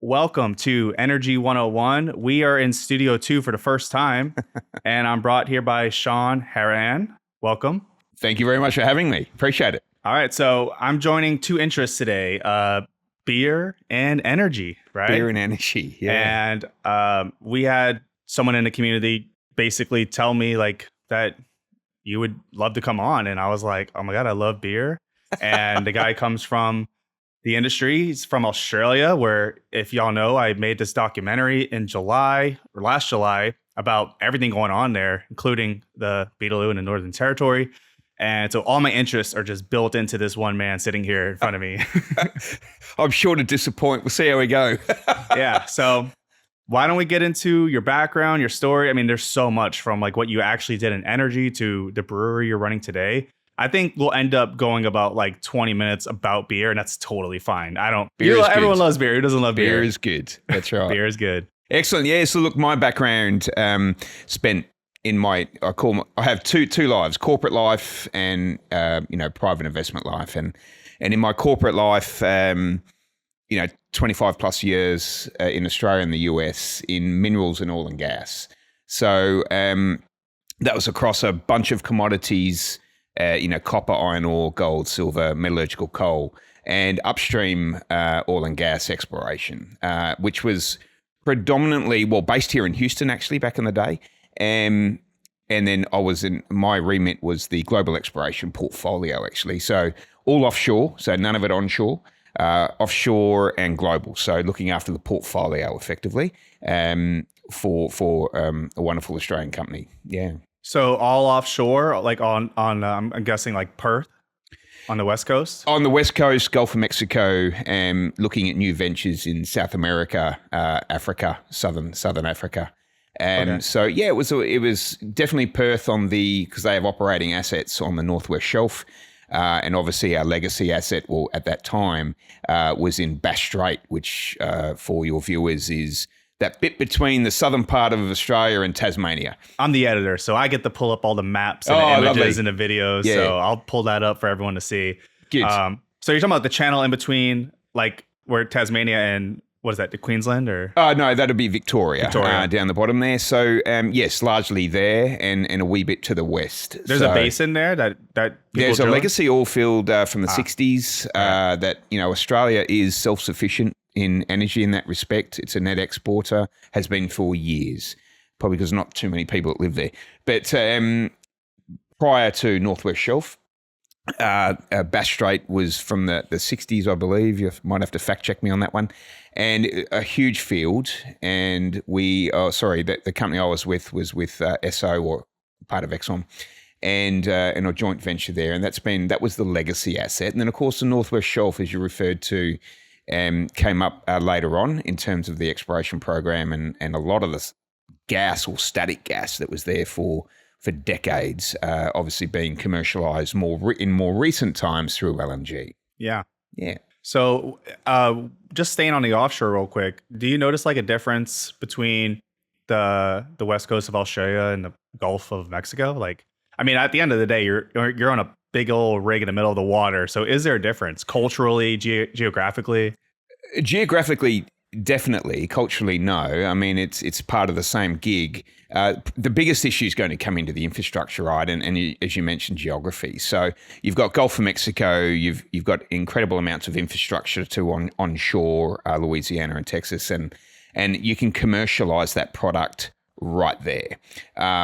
Welcome to Energy 101. We are in Studio 2 for the first time, and I'm brought here by Sean Hanrahan. Welcome. Thank you very much for having me. Appreciate it. All right, so I'm joining two interests today, beer and energy, right? Beer and energy, yeah. And we had someone in the community basically tell me like that you would love to come on, and I was like, oh my God, I love beer. And the guy comes from the industry. He's from Australia, where, if y'all know, I made this documentary in July or last July about everything going on there, including the Beetaloo and the Northern Territory. And so all my interests are just built into this one man sitting here in front of me. I'm sure to disappoint. We'll see how we go. Yeah. So why don't we get into your background, your story? I mean, there's so much from like what you actually did in energy to the brewery you're running today. I think we'll end up going about like 20 minutes about beer, and that's totally fine. Everyone loves beer. Who doesn't love beer? Beer is good. That's right. Beer is good. Excellent. Yeah. So look, my background spent in I have two lives: corporate life and private investment life. And in my corporate life, 25 plus years in Australia and the US in minerals and oil and gas. So that was across a bunch of commodities. Copper, iron ore, gold, silver, metallurgical coal, and upstream oil and gas exploration, which was predominantly, based here in Houston, actually, back in the day. And then my remit was the global exploration portfolio, actually. So all offshore, so none of it onshore, offshore and global. So looking after the portfolio effectively for a wonderful Australian company. Yeah. So all offshore, like on I'm guessing like Perth on the West Coast? On the West Coast, Gulf of Mexico, looking at new ventures in South America, Africa, Southern Africa. Okay. So yeah, it was definitely Perth because they have operating assets on the Northwest Shelf. And obviously our legacy asset, at that time, was in Bass Strait, which for your viewers is that bit between the southern part of Australia and Tasmania. I'm the editor, so I get to pull up all the maps and the images and the videos. Yeah. So I'll pull that up for everyone to see. Good. So you're talking about the channel in between, like where Tasmania and what is that, the Queensland or? No, that'd be Victoria. Down the bottom there. So yes, largely there and a wee bit to the west. There's a basin there that there's a legacy oil field from the 60s that Australia is self-sufficient in energy in that respect. It's a net exporter, has been for years, probably because not too many people that live there. But prior to Northwest Shelf, Bass Strait was from the 60s, I believe. You might have to fact check me on that one. And a huge field. And the company I was with Esso, or part of Exxon, and a joint venture there. And that was the legacy asset. And then of course the Northwest Shelf, as you referred to, came up later on in terms of the exploration program and a lot of the gas or static gas that was there for decades, obviously being commercialized in more recent times through LNG. Yeah. Yeah. So just staying on the offshore real quick, do you notice like a difference between the West Coast of Australia and the Gulf of Mexico? Like, I mean, at the end of the day, you're on a big old rig in the middle of the water. So is there a difference culturally, geographically? Geographically, definitely. Culturally, no. I mean, it's part of the same gig. The biggest issue is going to come into the infrastructure, right? And as you mentioned, geography. So you've got Gulf of Mexico. You've got incredible amounts of infrastructure to onshore Louisiana and Texas, and you can commercialize that product right there,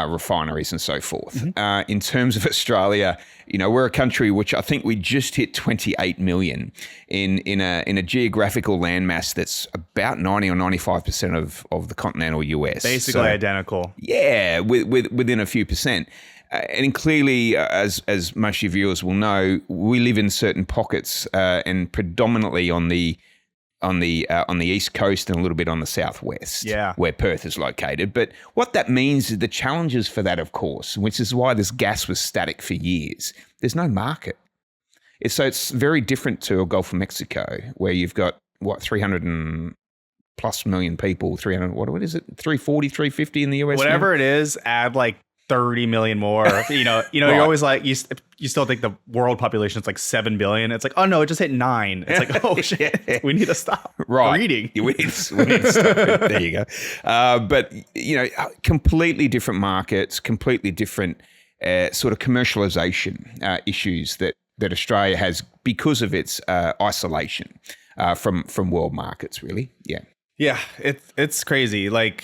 refineries and so forth. Mm-hmm. In terms of Australia, we're a country which I think we just hit 28 million in a geographical landmass that's about 90 or 95% of the continental US. Basically identical. Yeah, within a few percent. And clearly, as most of your viewers will know, we live in certain pockets and predominantly on the East Coast and a little bit on the Southwest, where Perth is located. But what that means is the challenges for that, of course, which is why this gas was static for years. There's no market. So it's very different to a Gulf of Mexico, where you've got, 300 and plus million people, 300, what is it, 340, 350 in the US? Whatever now? it is, add like 30 million more. Right. You're always like, you still think the world population is like 7 billion. It's like, oh no, it just hit 9. It's like, oh shit, we need to stop breeding. We need to stop it. There you go. But, completely different markets, completely different sort of commercialization issues that Australia has because of its isolation from world markets, really. Yeah. Yeah, it's crazy. Like,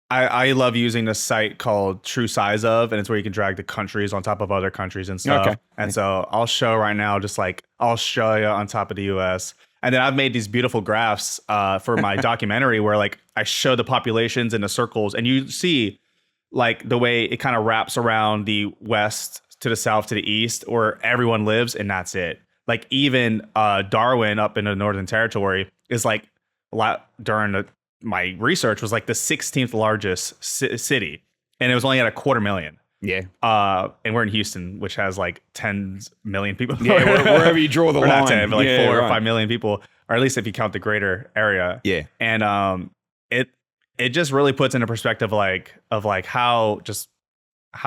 I love using this site called True Size Of, and it's where you can drag the countries on top of other countries and stuff. Okay. And so I'll show right now, I'll show you on top of the US. And then I've made these beautiful graphs for my documentary where like I show the populations in the circles, and you see like the way it kind of wraps around the west to the south to the east, where everyone lives, and that's it. Like even Darwin up in the Northern Territory is like during my research was like the 16th largest city, and it was only at 250,000. Yeah. And we're in Houston, which has like 10 million people. Yeah, wherever you draw the line. Not 10, but like 4 or 5 million people, or at least if you count the greater area. Yeah. And it just really puts into perspective of how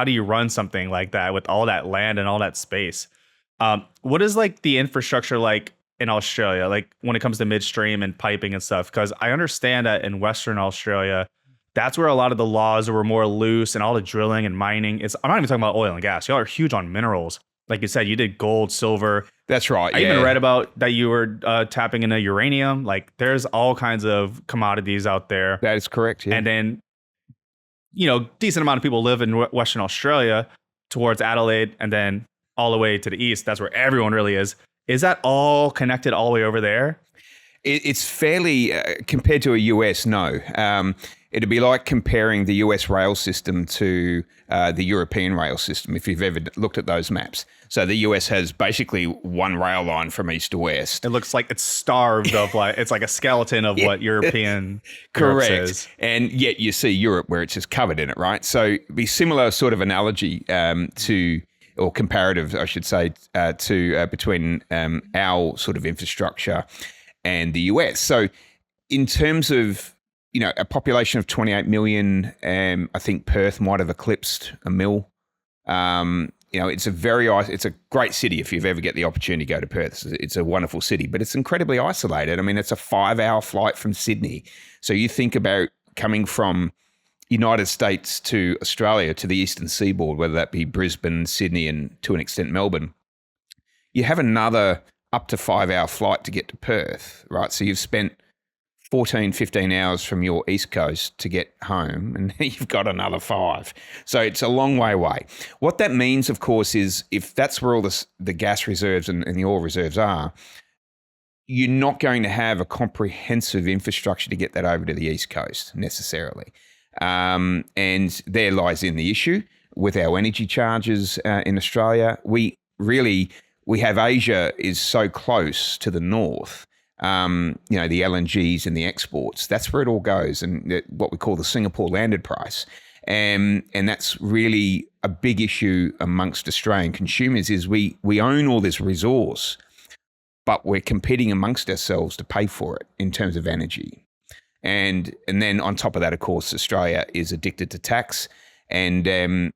do you run something like that with all that land and all that space? What is like the infrastructure like in Australia, like when it comes to midstream and piping and stuff? Because I understand that in Western Australia, that's where a lot of the laws were more loose, and all the drilling and mining. I'm not even talking about oil and gas. Y'all are huge on minerals. Like you said, you did gold, silver. That's right. I even read about that you were tapping into uranium. Like there's all kinds of commodities out there. That is correct. Yeah. And then, decent amount of people live in Western Australia towards Adelaide, and then all the way to the east. That's where everyone really is. Is that all connected all the way over there? It's fairly, compared to a US, no. It'd be like comparing the US rail system to the European rail system, if you've ever looked at those maps. So the US has basically one rail line from east to west. It looks like it's starved of it's like a skeleton of what European Correct. Is. And yet you see Europe where it's just covered in it, right? So it'd be similar sort of analogy or comparative, I should say, to between our sort of infrastructure and the US. So in terms of, a population of 28 million, I think Perth might have eclipsed a mil. It's a great city if you've ever get the opportunity to go to Perth. It's a wonderful city, but it's incredibly isolated. I mean, it's a 5-hour flight from Sydney. So you think about coming from United States to Australia, to the eastern seaboard, whether that be Brisbane, Sydney, and to an extent Melbourne, you have another up to 5-hour flight to get to Perth, right? So you've spent 14, 15 hours from your east coast to get home, and then you've got another 5. So it's a long way away. What that means, of course, is if that's where all the gas reserves and the oil reserves are, you're not going to have a comprehensive infrastructure to get that over to the east coast necessarily. And there lies in the issue with our energy charges in Australia. We have Asia is so close to the north, the LNGs and the exports. That's where it all goes, and what we call the Singapore landed price. And that's really a big issue amongst Australian consumers is we own all this resource, but we're competing amongst ourselves to pay for it in terms of energy. And then on top of that, of course, Australia is addicted to tax, and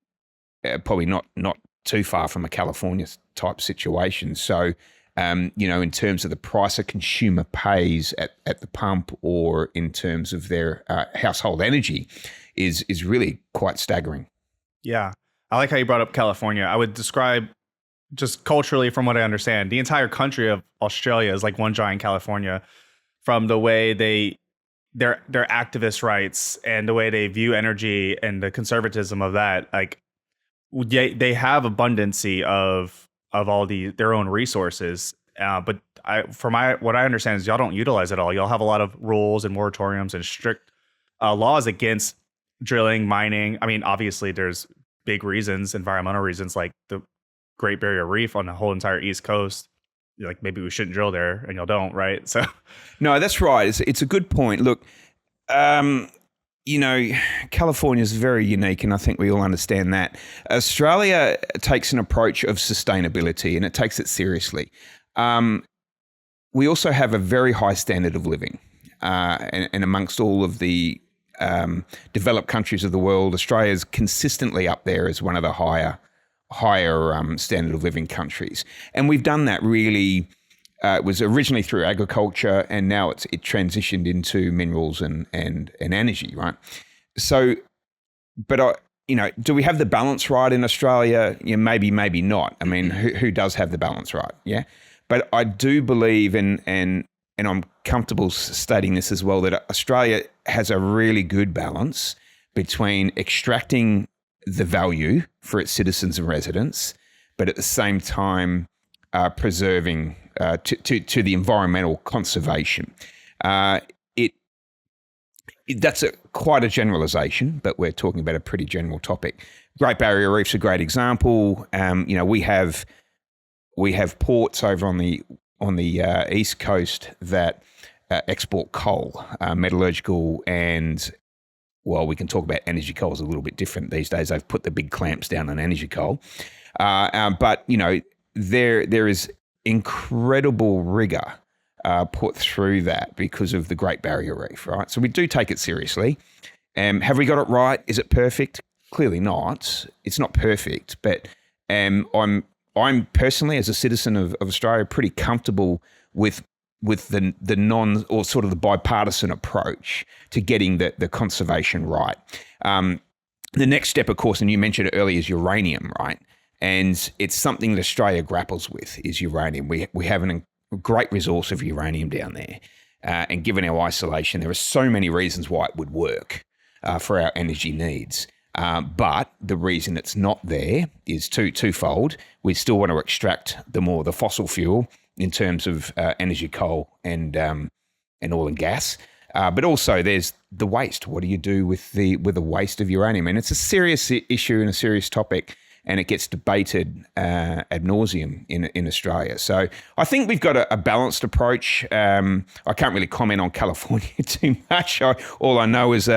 probably not too far from a California type situation. So, in terms of the price a consumer pays at the pump, or in terms of their household energy, is really quite staggering. Yeah, I like how you brought up California. I would describe, just culturally, from what I understand, the entire country of Australia is like one giant California, from the way their activist rights and the way they view energy and the conservatism of that. Like they have abundancy of all their own resources, but what I understand is y'all don't utilize it all. Y'all have a lot of rules and moratoriums and strict laws against drilling, mining. I mean, obviously there's big reasons, environmental reasons, like the Great Barrier Reef on the whole entire East Coast. Like maybe we shouldn't drill there, and y'all don't, right? So, no, that's right. It's a good point. Look, California is very unique, and I think we all understand that. Australia takes an approach of sustainability, and it takes it seriously. We also have a very high standard of living, and amongst all of the developed countries of the world, Australia's consistently up there as one of the higher standard of living countries. And we've done that really. It was originally through agriculture, and now it transitioned into minerals and energy, right? So, but do we have the balance right in Australia? Yeah, maybe not. I mean, who does have the balance right? Yeah, but I do believe, and I'm comfortable stating this as well, that Australia has a really good balance between extracting the value for its citizens and residents, but at the same time preserving to the environmental conservation. That's quite a generalisation, but we're talking about a pretty general topic. Great Barrier Reef's a great example. We have ports over on the east coast that export coal, metallurgical, and we can talk about energy coal is a little bit different these days. They've put the big clamps down on energy coal, but there is incredible rigour put through that because of the Great Barrier Reef, right? So we do take it seriously. Have we got it right? Is it perfect? Clearly not. It's not perfect, but I'm personally, as a citizen of Australia, pretty comfortable with the non or sort of the bipartisan approach to getting the conservation right. The next step, of course, and you mentioned it earlier, is uranium, right? And it's something that Australia grapples with, is uranium. We have a great resource of uranium down there. And given our isolation, there are so many reasons why it would work for our energy needs. But the reason it's not there is twofold. We still want to extract the fossil fuel in terms of energy, coal and oil and gas. But also there's the waste. What do you do with the waste of uranium? And it's a serious issue and a serious topic, and it gets debated ad nauseum in Australia. So I think we've got a balanced approach. I can't really comment on California too much. All I know is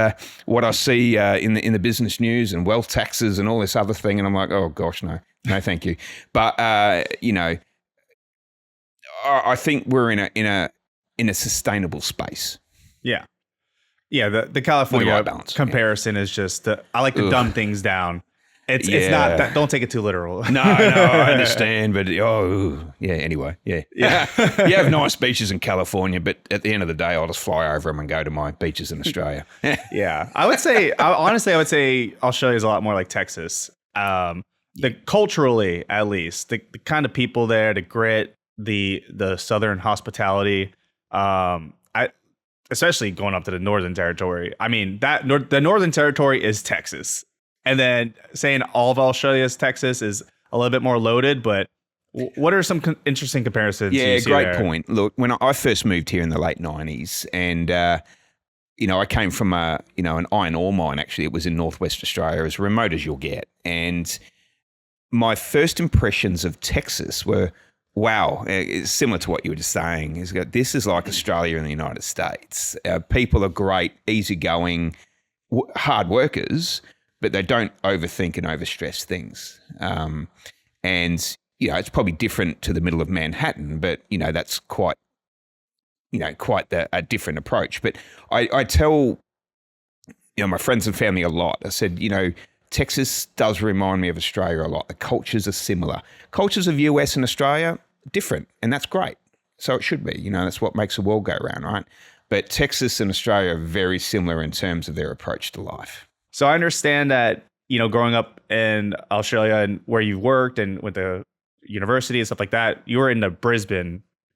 what I see in the business news and wealth taxes and all this other thing, and I'm like, oh gosh, no, thank you. But I think we're in a sustainable space. Yeah. The California comparison is just I like to dumb things down. It's not that. Don't take it too literal. No, I understand, but anyway, yeah. You have nice beaches in California, but at the end of the day, I'll just fly over them and go to my beaches in Australia. Yeah, I would say Australia is a lot more like Texas. Culturally, at least, the kind of people there, the grit, the southern hospitality. Especially going up to the Northern Territory. I mean, the Northern Territory is Texas. And then saying all of Australia is Texas is a little bit more loaded, but what are some interesting comparisons? Yeah, great point. Look, when I first moved here in the late 90s, and I came from an iron ore mine. Actually, it was in Northwest Australia, as remote as you'll get. And my first impressions of Texas were, wow, it's similar to what you were just saying. This is like Australia and the United States. People are great, easygoing, hard workers, but they don't overthink and overstress things. And, it's probably different to the middle of Manhattan, but, that's quite a different approach. But I tell, my friends and family a lot. I said, Texas does remind me of Australia a lot. The cultures are similar. Cultures of US and Australia, different, and that's great. So it should be. That's what makes the world go round, right? But Texas and Australia are very similar in terms of their approach to life. So I understand that, growing up in Australia and where you worked and with the university and stuff like that, you were in the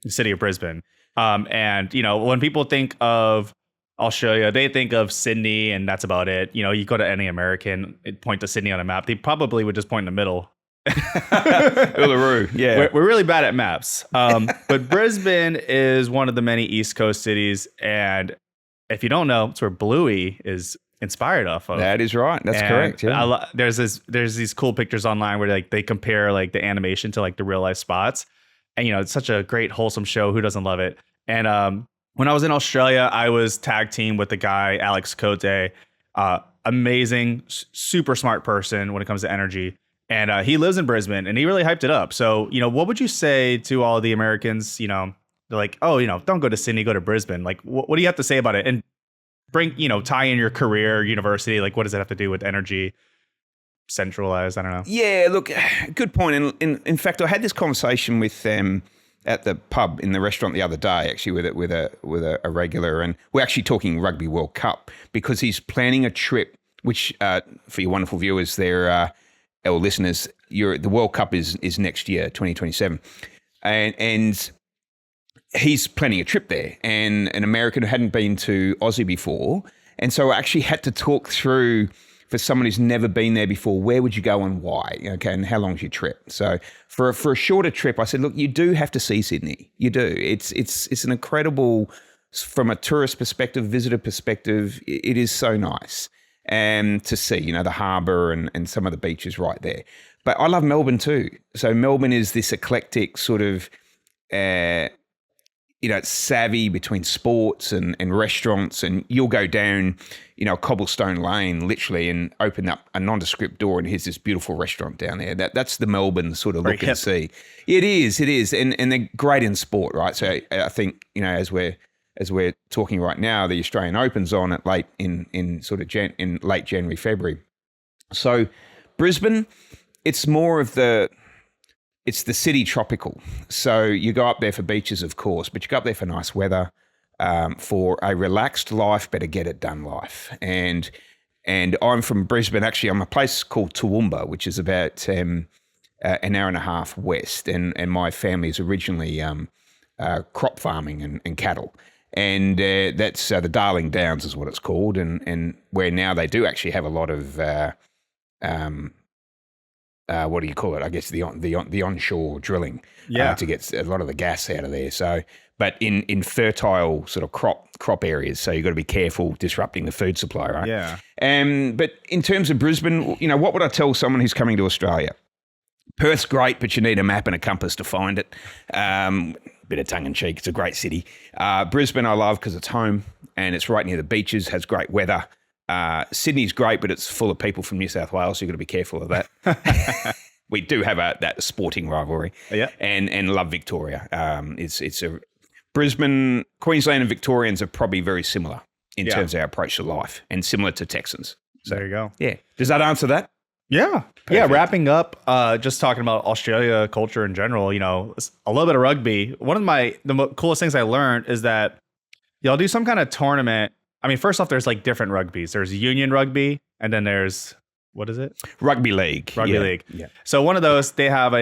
city of Brisbane. And, when people think of Australia, they think of Sydney and that's about it. You go to any American, point to Sydney on a map, they probably would just point in the middle. Uluru, yeah. We're really bad at maps. But Brisbane is one of the many East Coast cities. And if you don't know, it's where Bluey is inspired off of. That is right. That's correct. Yeah. There's these cool pictures online where they compare the animation to the real life spots. And, it's such a great, wholesome show. Who doesn't love it? And when I was in Australia, I was tag team with the guy, Alex Cote, amazing, super smart person when it comes to energy. And he lives in Brisbane and he really hyped it up. So, what would you say to all the Americans, they're like, oh, don't go to Sydney, go to Brisbane. What do you have to say about it? And tie in your career, university. Like, what does it have to do with energy? Centralized, I don't know. Yeah, look, good point. And in fact, I had this conversation with at the pub in the restaurant the other day, actually, with a regular, and we're actually talking Rugby World Cup because he's planning a trip. Which, for your wonderful viewers, or listeners, the World Cup is next year, 2027, and he's planning a trip there. And an American who hadn't been to Aussie before, and so I actually had to talk through. For someone who's never been there before, where would you go and why? Okay, and how long's your trip? So for a shorter trip, I said, look, you do have to see Sydney. You do. It's an incredible, from a tourist perspective, visitor perspective, it is so nice to see, the harbour and some of the beaches right there. But I love Melbourne too. So Melbourne is this eclectic sort of, savvy between sports and restaurants, and you'll go down, a cobblestone lane literally and open up a nondescript door and here's this beautiful restaurant down there. That's the Melbourne sort of look and see. It is. And they're great in sport, right? So I think, as we're talking right now, the Australian Open's on at late in late January, February. So Brisbane, it's more of it's the city tropical. So you go up there for beaches, of course, but you go up there for nice weather, for a relaxed life, better get it done life. And I'm from Brisbane. Actually, I'm a place called Toowoomba, which is about an hour and a half west. And my family is originally crop farming and cattle. And that's the Darling Downs is what it's called. And where now they do actually have a lot of what do you call it? I guess the onshore drilling to get a lot of the gas out of there. So, but in fertile sort of crop areas, so you've got to be careful disrupting the food supply, right? Yeah. But in terms of Brisbane, what would I tell someone who's coming to Australia? Perth's great, but you need a map and a compass to find it. Bit of tongue in cheek, it's a great city. Brisbane I love because it's home and it's right near the beaches, has great weather. Sydney's great, but it's full of people from New South Wales, so you've got to be careful of that. We do have that sporting rivalry. Yeah. And love Victoria. Brisbane, Queensland and Victorians are probably very similar in terms of our approach to life and similar to Texans. So there you go. Yeah. Does that answer that? Yeah. Perfect. Yeah. Wrapping up, just talking about Australia culture in general, a little bit of rugby. One of the coolest things I learned is that y'all do some kind of tournament. I mean, first off, there's like different rugbies. There's union rugby, and then there's, what is it? Rugby league. Rugby league. Yeah. So one of those, they have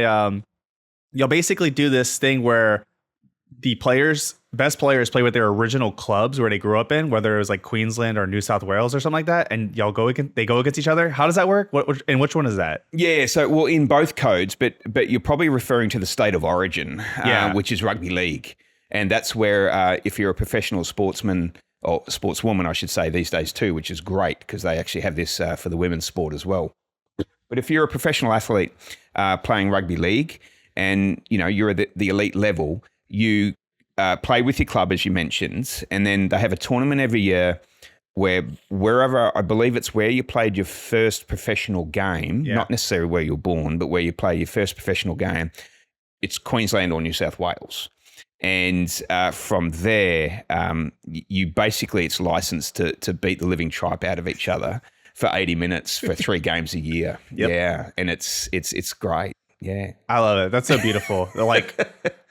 you'll basically do this thing where the best players play with their original clubs where they grew up in, whether it was like Queensland or New South Wales or something like that, and they go against each other. How does that work? And which one is that? Yeah, so well, in both codes, but you're probably referring to the state of origin, which is rugby league, and that's where if you're a professional sportsman or sportswoman, I should say these days too, which is great because they actually have this for the women's sport as well. But if you're a professional athlete playing rugby league, and you're at the elite level, you play with your club, as you mentioned, and then they have a tournament every year wherever, I believe it's where you played your first professional game, not necessarily where you were born, but where you play your first professional game, it's Queensland or New South Wales. And from there, you basically, it's licensed to beat the living tripe out of each other for 80 minutes for 3 games a year. Yep. Yeah, and it's great. Yeah, I love it. That's so beautiful. Like,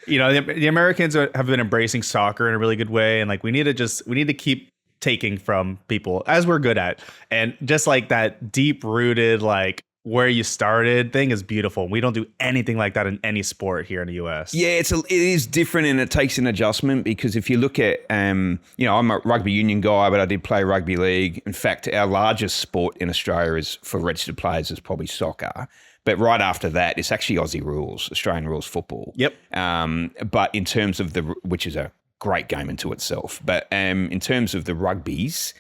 the Americans have been embracing soccer in a really good way, and like we need to keep taking from people as we're good at, and just like that deep rooted like where you started thing is beautiful. We don't do anything like that in any sport here in the US. Yeah, it is different and it takes an adjustment because if you look at, I'm a rugby union guy, but I did play rugby league. In fact, our largest sport in Australia is for registered players is probably soccer. But right after that, it's actually Aussie rules, Australian rules football. Yep. But in terms of which is a great game into itself. But in terms of the rugbies,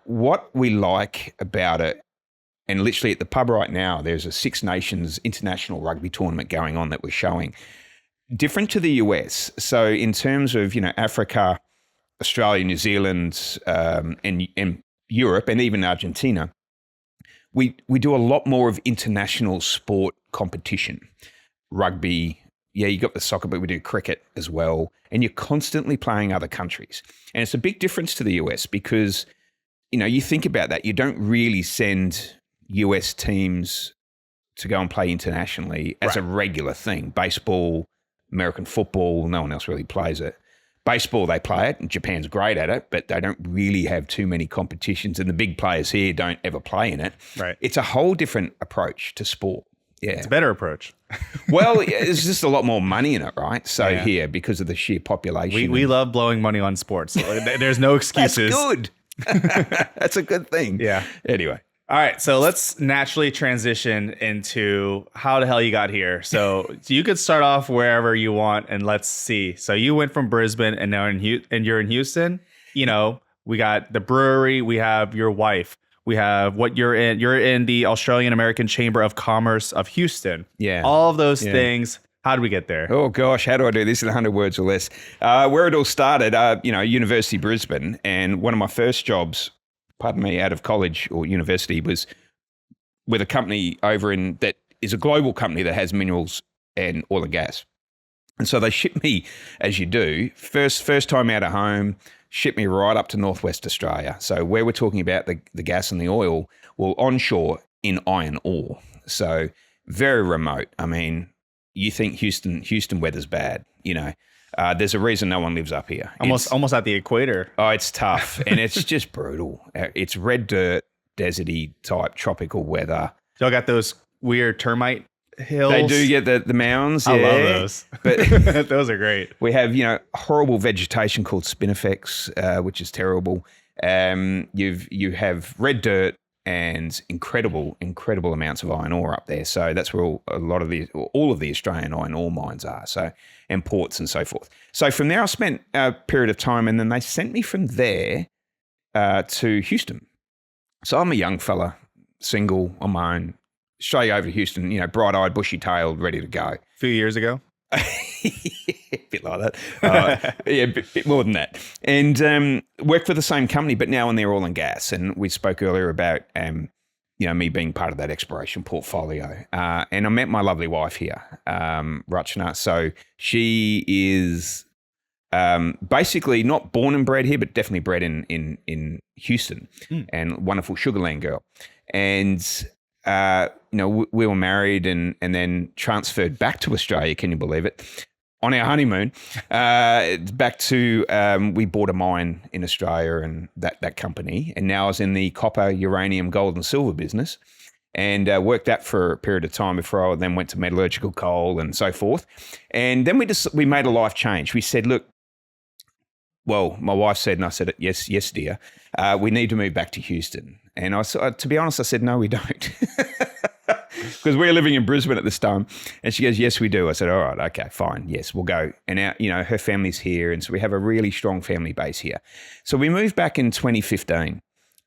what we like about it, and literally at the pub right now, there's a Six Nations international rugby tournament going on that we're showing. Different to the US. So in terms of, Africa, Australia, New Zealand, and Europe, and even Argentina, we do a lot more of international sport competition. Rugby, you got the soccer, but we do cricket as well. And you're constantly playing other countries. And it's a big difference to the US because, you think about that. You don't really send US teams to go and play internationally as a regular thing. Baseball, American football, no one else really plays it. Baseball, they play it, and Japan's great at it, but they don't really have too many competitions, and the big players here don't ever play in it. Right. It's a whole different approach to sport. Yeah. It's a better approach. Well, there's just a lot more money in it, right? So here, because of the sheer population. We love blowing money on sports. There's no excuses. That's good. That's a good thing. Yeah. Anyway. All right, so let's naturally transition into how the hell you got here. So you could start off wherever you want, and let's see. So you went from Brisbane, and now you're in Houston. We got the brewery. We have your wife. We have what you're in. You're in the Australian American Chamber of Commerce of Houston. Yeah, all of those things. How did we get there? Oh gosh, how do I do this in 100 words or less? Where it all started, University of Brisbane, and one of my first jobs, out of college or university, was with a company that is a global company that has minerals and oil and gas. And so they shipped me, as you do, first time out of home, shipped me right up to northwest Australia. So where we're talking about the gas and the oil, well, onshore in iron ore. So very remote. I mean, you think Houston weather's bad, there's a reason no one lives up here. Almost at the equator. Oh, it's tough, and it's just brutal. It's red dirt, deserty type tropical weather. Y'all got those weird termite hills? They do get the mounds. I love those. But those are great. We have, horrible vegetation called spinifex, which is terrible. You have red dirt and incredible amounts of iron ore up there. So that's where all of the Australian iron ore mines are. So, and ports and so forth. So from there, I spent a period of time, and then they sent me from there to Houston. So I'm a young fella, single on my own, straight over to Houston, bright-eyed, bushy-tailed, ready to go. A few years ago. A bit like that. A bit more than that. And worked for the same company, but now in their oil and gas. And we spoke earlier about, me being part of that exploration portfolio. And I met my lovely wife here, Rachna. So she is basically not born and bred here, but definitely bred in Houston, and wonderful Sugarland girl. And we were married and then transferred back to Australia. Can you believe it? On our honeymoon, back to, we bought a mine in Australia and that company. And now I was in the copper, uranium, gold and silver business, and worked that for a period of time before I then went to metallurgical coal and so forth. And then we made a life change. We said, look, well, my wife said, and I said, yes, dear, we need to move back to Houston. And to be honest, I said, no, we don't. Because we were living in Brisbane at this time. And she goes, yes, we do. I said, all right, okay, fine. Yes, we'll go. And now, her family's here. And so we have a really strong family base here. So we moved back in 2015.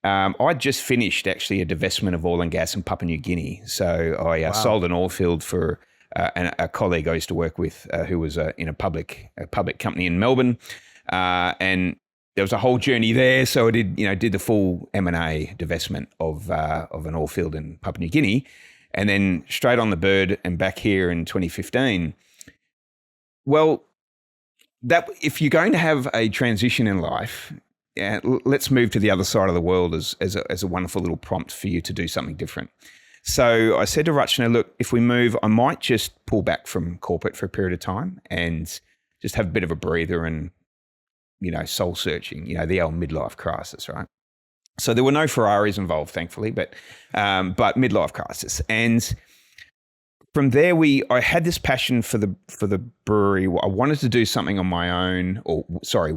I just finished actually a divestment of oil and gas in Papua New Guinea. So I sold an oil field for a colleague I used to work with who was in a public company in Melbourne. And there was a whole journey there. So I did the full M&A divestment of an oil field in Papua New Guinea, and then straight on the bird and back here in 2015. Well, that if you're going to have a transition in life, let's move to the other side of the world as a wonderful little prompt for you to do something different. So I said to Rachna, look, if we move, I might just pull back from corporate for a period of time and just have a bit of a breather and soul searching, the old midlife crisis, right? So there were no Ferraris involved, thankfully, but midlife crisis. And from there, I had this passion for the brewery. I wanted to do something on my own,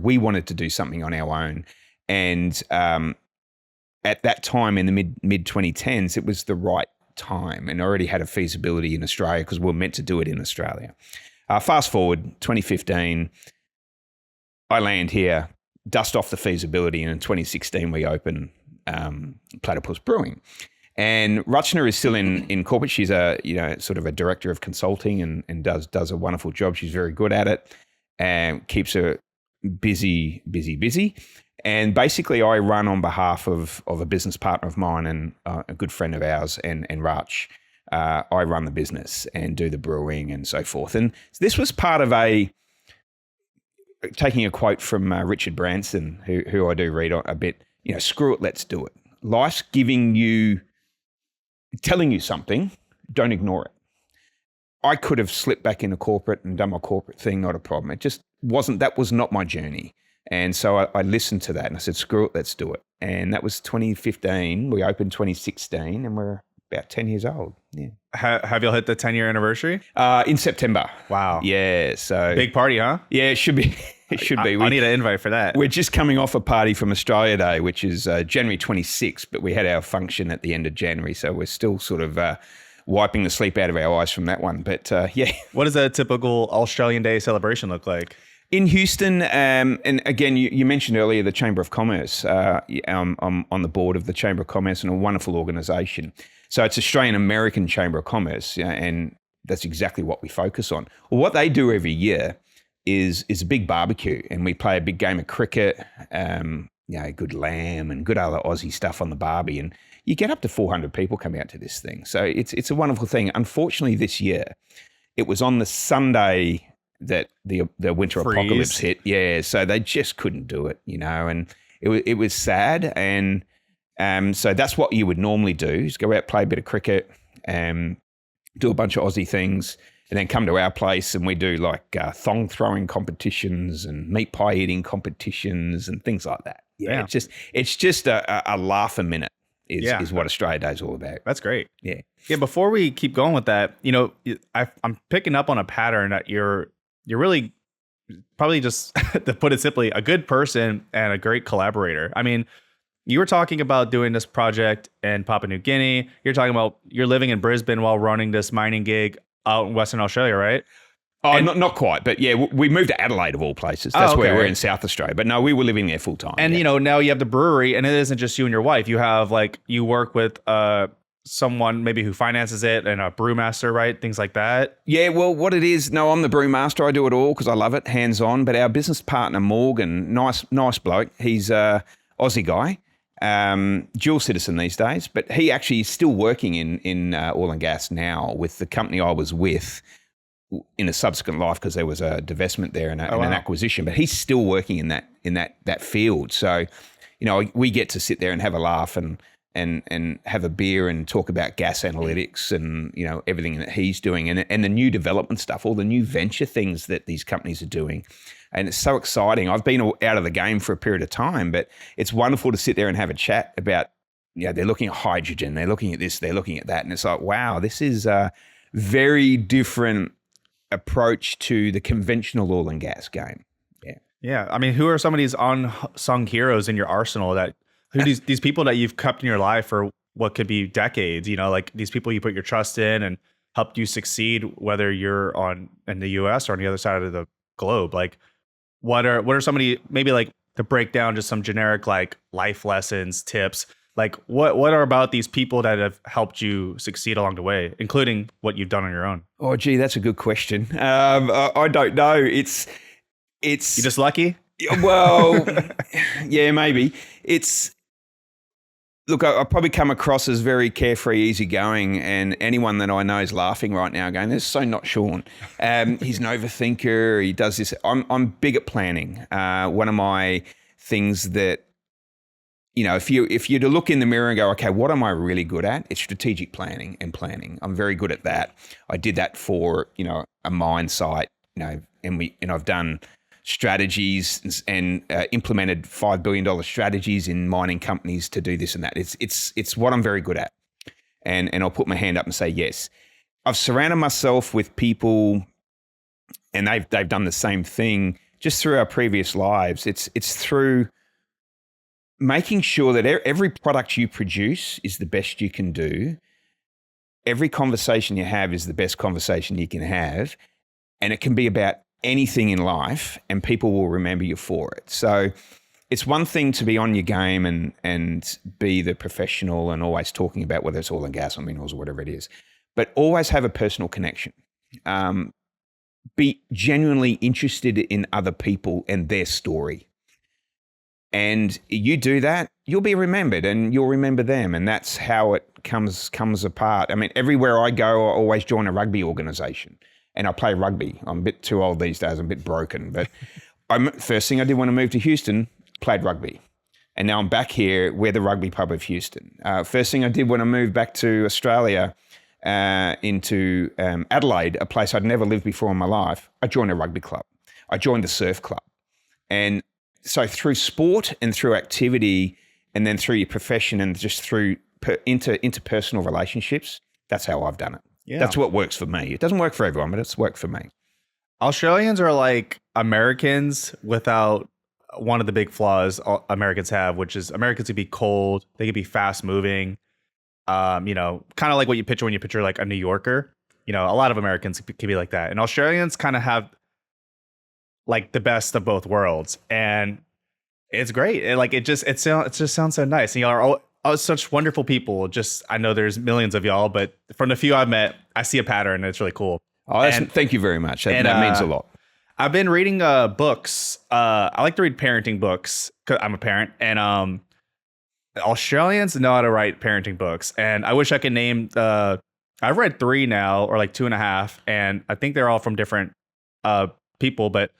we wanted to do something on our own. And at that time in the mid 2010s, it was the right time, and I already had a feasibility in Australia because we were meant to do it in Australia. Fast forward 2015. I land here, dust off the feasibility, and in 2016 we open Platypus Brewing. And Rachna is still in corporate. She's sort of a director of consulting and does a wonderful job. She's very good at it and keeps her busy. And basically I run on behalf of a business partner of mine and a good friend of ours and Rach, I run the business and do the brewing and so forth. And this was part of taking a quote from Richard Branson, who I do read a bit, screw it, let's do it. Life's telling you something, don't ignore it. I could have slipped back into corporate and done my corporate thing, not a problem. It just that was not my journey. And so I listened to that and I said, screw it, let's do it. And that was 2015. We opened 2016 and we're about 10 years old. Yeah. Have y'all hit the 10-year anniversary? In September. Wow. Yeah. So big party, huh? Yeah, it should be. It should be. I need an invite for that. We're just coming off a party from Australia Day, which is January 26th, but we had our function at the end of January. So we're still sort of wiping the sleep out of our eyes from that one. But yeah. What does a typical Australian Day celebration look like? In Houston, and again, you mentioned earlier the Chamber of Commerce. I'm on the board of the Chamber of Commerce and a wonderful organisation. So it's Australian-American Chamber of Commerce, and that's exactly what we focus on. Well, what they do every year is a big barbecue, and we play a big game of cricket, good lamb and good other Aussie stuff on the barbie, and you get up to 400 people come out to this thing. So it's a wonderful thing. Unfortunately, this year, it was on the Sunday that the winter apocalypse hit. Yeah, so they just couldn't do it, and it was sad. And so that's what you would normally do, is go out, play a bit of cricket, do a bunch of Aussie things, and then come to our place and we do like thong throwing competitions and meat pie eating competitions and things like that. Yeah. It's just a laugh a minute is what Australia Day is all about. That's great. Yeah. Yeah. Before we keep going with that, I'm picking up on a pattern that you're really probably, just to put it simply, a good person and a great collaborator. I mean, you were talking about doing this project in Papua New Guinea. You're talking about you're living in Brisbane while running this mining gig out in Western Australia, right? Oh, not quite. But yeah, we moved to Adelaide of all places. That's where we're in South Australia. But no, we were living there full time. And, now you have the brewery, and it isn't just you and your wife. You have you work with someone maybe who finances it and a brewmaster, right? Things like that. Yeah, well, what it is, no, I'm the brewmaster. I do it all because I love it, hands on. But our business partner, Morgan, nice bloke. He's a Aussie guy. Dual citizen these days, but he actually is still working in oil and gas now with the company I was with in a subsequent life, because there was a divestment there and an acquisition. But he's still working in that field. So, we get to sit there and have a laugh and have a beer and talk about gas analytics and everything that he's doing and the new development stuff, all the new venture things that these companies are doing. And it's so exciting. I've been out of the game for a period of time, but it's wonderful to sit there and have a chat about, they're looking at hydrogen, they're looking at this, they're looking at that. And it's like, wow, this is a very different approach to the conventional oil and gas game. Yeah. Yeah. I mean, who are some of these unsung heroes in your arsenal these people that you've kept in your life for what could be decades, like these people you put your trust in and helped you succeed, whether you're in the US or on the other side of the globe? Like, what are some of the, maybe like to break down just some generic like life lessons, tips, like what are about these people that have helped you succeed along the way, including what you've done on your own? Oh, gee, that's a good question. I don't know. It's you just lucky? Well, yeah, maybe. Look, I probably come across as very carefree, easygoing, and anyone that I know is laughing right now going, "This is so not Sean." He's an overthinker. He does this. I'm big at planning. One of my things that, if you're to look in the mirror and go, "Okay, what am I really good at?" It's strategic planning and planning. I'm very good at that. I did that for a mine site, and I've done strategies and implemented $5 billion strategies in mining companies to do this and that. It's what I'm very good at. And I'll put my hand up and say, yes. I've surrounded myself with people, and they've done the same thing just through our previous lives. It's through making sure that every product you produce is the best you can do. Every conversation you have is the best conversation you can have. And it can be about anything in life, and people will remember you for it. So it's one thing to be on your game and be the professional and always talking about whether it's oil and gas or minerals or whatever it is, but always have a personal connection. Be genuinely interested in other people and their story. And you do that, you'll be remembered and you'll remember them. And that's how it comes apart. I mean, everywhere I go, I always join a rugby organisation and I play rugby. I'm a bit too old these days. I'm a bit broken. But first thing I did when I moved to Houston, played rugby. And now I'm back here. We're the rugby pub of Houston. First thing I did when I moved back to Australia, into Adelaide, a place I'd never lived before in my life, I joined a rugby club. I joined the surf club. And so through sport and through activity and then through your profession and just through interpersonal relationships, that's how I've done it. Yeah. That's what works for me. It doesn't work for everyone, but it's worked for me. Australians are like Americans without one of the big flaws Americans have, which is Americans can be cold. They can be fast moving. Kind of like what you picture when you picture like a New Yorker. A lot of Americans can be like that. And Australians kind of have like the best of both worlds. And it's great. It just sounds so nice. And y'all are such wonderful people. I know there's millions of y'all, but from the few I've met, I see a pattern and it's really cool. Oh, thank you very much. That means a lot. I've been reading books. I like to read parenting books because I'm a parent, and Australians know how to write parenting books. And I wish I could name. I've read 3 now, or like 2.5, and I think they're all from different people. But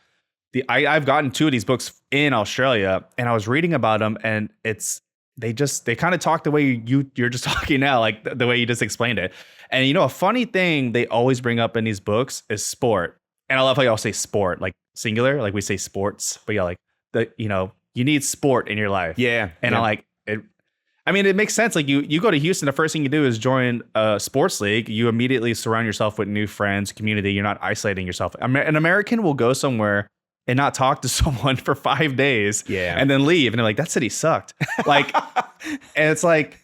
I've gotten 2 of these books in Australia, and I was reading about them, and they kind of talk the way you're just talking now, like the way you just explained it. And a funny thing they always bring up in these books is sport. And I love how y'all say sport, like singular, like we say sports, but yeah, like you need sport in your life. Yeah. And yeah. I like it. I mean, it makes sense. Like you go to Houston, the first thing you do is join a sports league. You immediately surround yourself with new friends, community. You're not isolating yourself. An American will go somewhere and not talk to someone for 5 days, and then leave. And they're like, that city sucked. Like, and it's like,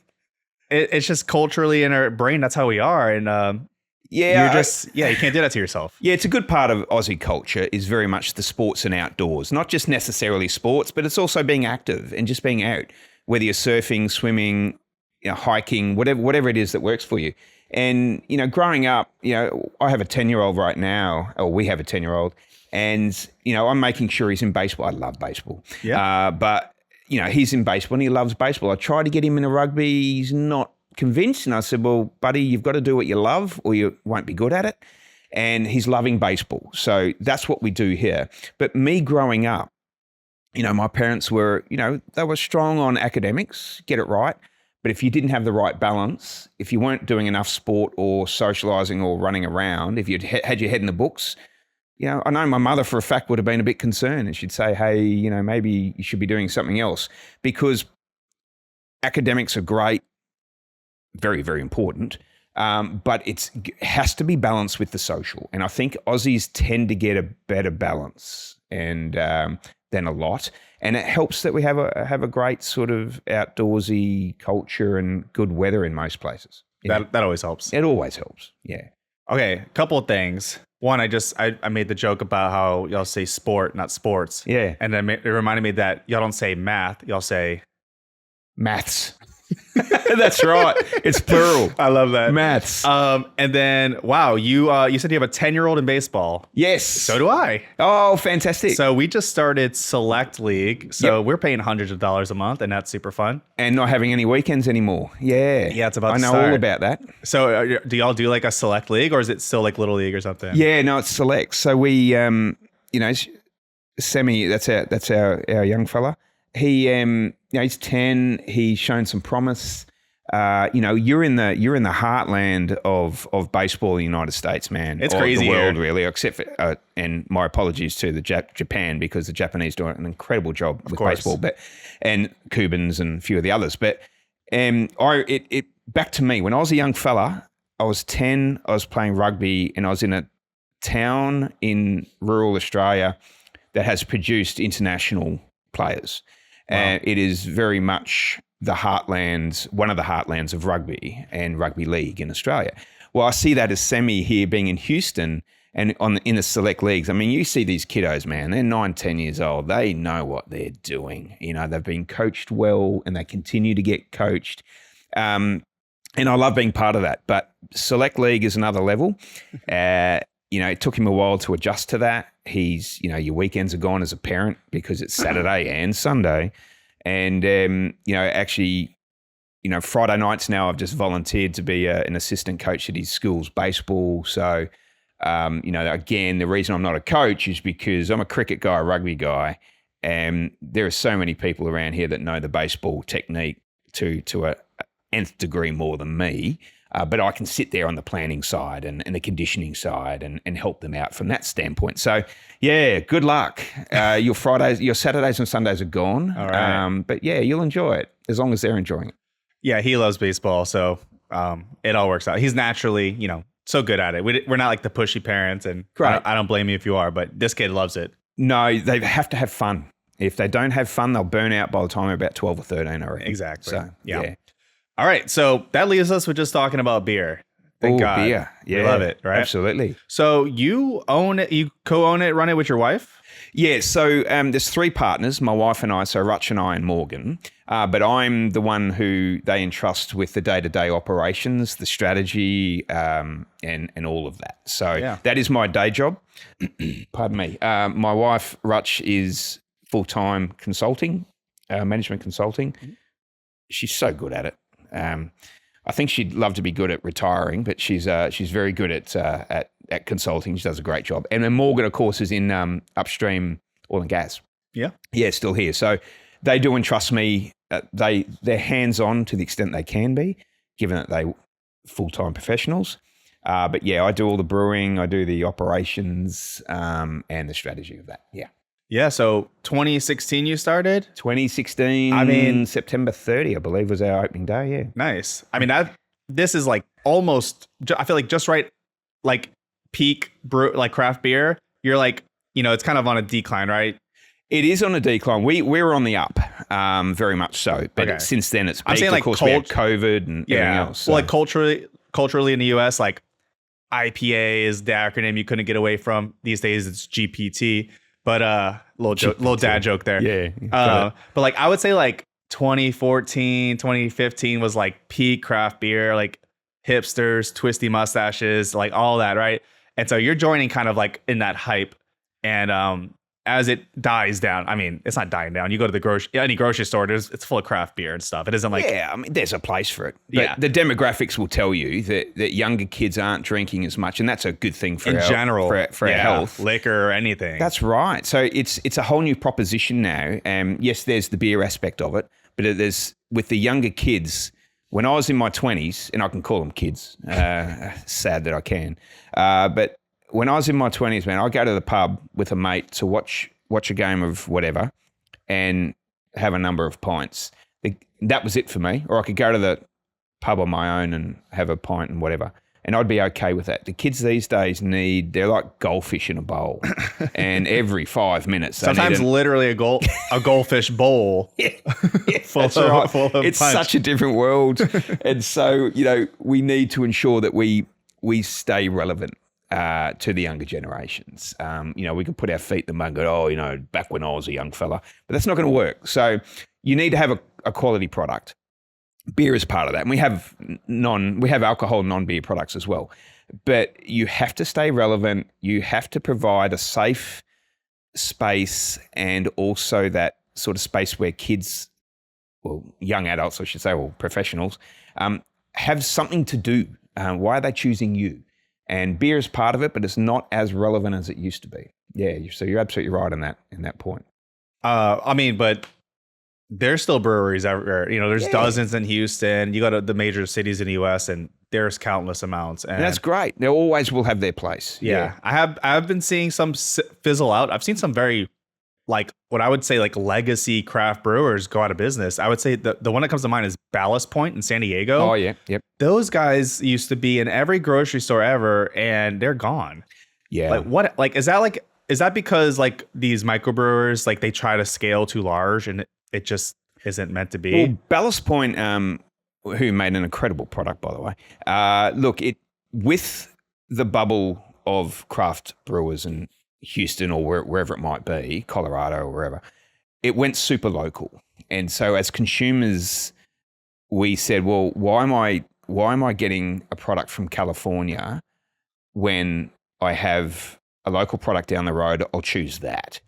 it's just culturally in our brain. That's how we are. And, you can't do that to yourself. Yeah, it's a good part of Aussie culture is very much the sports and outdoors, not just necessarily sports, but it's also being active and just being out, whether you're surfing, swimming, hiking, whatever it is that works for you. And, growing up, I have a 10-year-old right now, or we have a 10-year-old, and, I'm making sure he's in baseball. I love baseball. Yeah. But, he's in baseball and he loves baseball. I tried to get him into rugby. He's not convinced. And I said, well, buddy, you've got to do what you love or you won't be good at it. And he's loving baseball. So that's what we do here. But me growing up, my parents were, they were strong on academics, get it right. But if you didn't have the right balance, if you weren't doing enough sport or socializing or running around, if you had your head in the books, I know my mother for a fact would have been a bit concerned and she'd say, hey, maybe you should be doing something else, because academics are great. Very, very important. But it has to be balanced with the social. And I think Aussies tend to get a better balance than a lot. And it helps that we have a great sort of outdoorsy culture and good weather in most places. That always helps. It always helps. Yeah. Okay. A couple of things. One, I made the joke about how y'all say sport, not sports. Yeah. And then it reminded me that y'all don't say math. Y'all say maths. That's right. It's plural. I love that. Maths. And then, wow, you said you have a 10-year-old in baseball. Yes. So do I. Oh, fantastic. So we just started Select League. So we're paying hundreds of dollars a month, and that's super fun. And not having any weekends anymore. Yeah. Yeah, it's about to I know start. all about that. So do y'all do like a Select League, or is it still like Little League or something? Yeah, no, it's Select. So we, Semi, that's our young fella. He, he's 10. He's shown some promise. You're in the heartland of baseball in the United States, man. It's crazy the world, here. really. Except for, and my apologies to the Japan, because the Japanese do an incredible job with baseball, and Cubans and a few of the others. But it back to me when I was a young fella. I was 10. I was playing rugby, and I was in a town in rural Australia that has produced international players. Wow. It is very much the heartlands, one of the heartlands of rugby and rugby league in Australia. Well, I see that as Semi here being in Houston and in the select leagues. I mean, you see these kiddos, man, they're 9, 10 years old. They know what they're doing. They've been coached well and they continue to get coached. And I love being part of that. But select league is another level. It took him a while to adjust to that. He's, your weekends are gone as a parent because it's Saturday and Sunday. And, actually, Friday nights now I've just volunteered to be an assistant coach at his school's baseball. So, again, the reason I'm not a coach is because I'm a cricket guy, a rugby guy, and there are so many people around here that know the baseball technique to a nth degree more than me. But I can sit there on the planning side and the conditioning side and help them out from that standpoint. So, yeah, good luck. Your Saturdays and Sundays are gone. All right. But, yeah, you'll enjoy it as long as they're enjoying it. Yeah, he loves baseball, so it all works out. He's naturally, so good at it. We're not like the pushy parents, and I don't blame you if you are, but this kid loves it. No, they have to have fun. If they don't have fun, they'll burn out by the time they're about 12 or 13, I reckon. Exactly. So, yeah. All right, so that leaves us with just talking about beer. Thank God. Beer. Yeah. We love it, right? Absolutely. So you own it, you co-own it, run it with your wife? Yeah, so there's 3 partners, my wife and I, so Rutch and I and Morgan. But I'm the one who they entrust with the day-to-day operations, the strategy, and all of that. So that is my day job. Pardon me. My wife, Rutch, is full-time consulting, management consulting. She's so good at it. I think she'd love to be good at retiring, but she's very good at consulting. She does a great job. And then Morgan, of course, is in upstream oil and gas. Yeah. Yeah, still here. So they do entrust me. They're hands-on to the extent they can be, given that they're full-time professionals. But yeah, I do all the brewing, I do the operations, and the strategy of that. Yeah. Yeah, so 2016 you started? 2016, September 30, I believe, was our opening day, yeah. Nice. I mean, this is like almost, I feel like just right, like peak brew, like craft beer. You're like, it's kind of on a decline, right? It is on a decline. We're on the up, very much so. But since then it's peaked. I'm saying, like, of course, we had COVID and everything else. So. Well, like culturally in the US, like IPA is the acronym you couldn't get away from. These days it's GPT. But little dad joke there. Yeah. But like I would say like 2014, 2015 was like peak craft beer, like hipsters, twisty mustaches, like all that, right? And so you're joining kind of like in that hype. And as it dies down, I mean, it's not dying down. You go to any grocery store, it's full of craft beer and stuff. It isn't like... Yeah, I mean, there's a place for it. But the demographics will tell you that younger kids aren't drinking as much, and that's a good thing for our health. Liquor or anything. That's right. So it's a whole new proposition now. Yes, there's the beer aspect of it, but there's with the younger kids... When I was in my 20s, and I can call them kids, sad that I can, but... When I was in my 20s, man, I'd go to the pub with a mate to watch a game of whatever and have a number of pints. That was it for me. Or I could go to the pub on my own and have a pint and whatever. And I'd be okay with that. The kids these days they're like goldfish in a bowl. And every 5 minutes. Sometimes literally a goldfish bowl. Yeah, full of it's punch. Such a different world. And so, we need to ensure that we stay relevant. To the younger generations. We could put our feet in the mud and go, back when I was a young fella, but that's not going to work. So you need to have a quality product. Beer is part of that. And we have alcohol non-beer products as well, but you have to stay relevant. You have to provide a safe space and also that sort of space where kids, young adults, I should say, or professionals, have something to do. Why are they choosing you? And beer is part of it, but it's not as relevant as it used to be. Yeah, so you're absolutely right in that point. But there's still breweries everywhere. There's dozens in Houston. You go to the major cities in the U.S. and there's countless amounts. And that's great. They always will have their place. Yeah. I've been seeing some fizzle out. I've seen some very like what I would say like legacy craft brewers go out of business. I would say the one that comes to mind is Ballast Point in San Diego. Oh yeah, yep. Those guys used to be in every grocery store ever, and they're gone. Yeah. Like what? Like is that because like these microbrewers like they try to scale too large and it just isn't meant to be? Well, Ballast Point, who made an incredible product by the way. With the bubble of craft brewers and Houston or wherever it might be, Colorado or wherever, it went super local. And so as consumers, we said, well, why am I getting a product from California when I have a local product down the road, I'll choose that.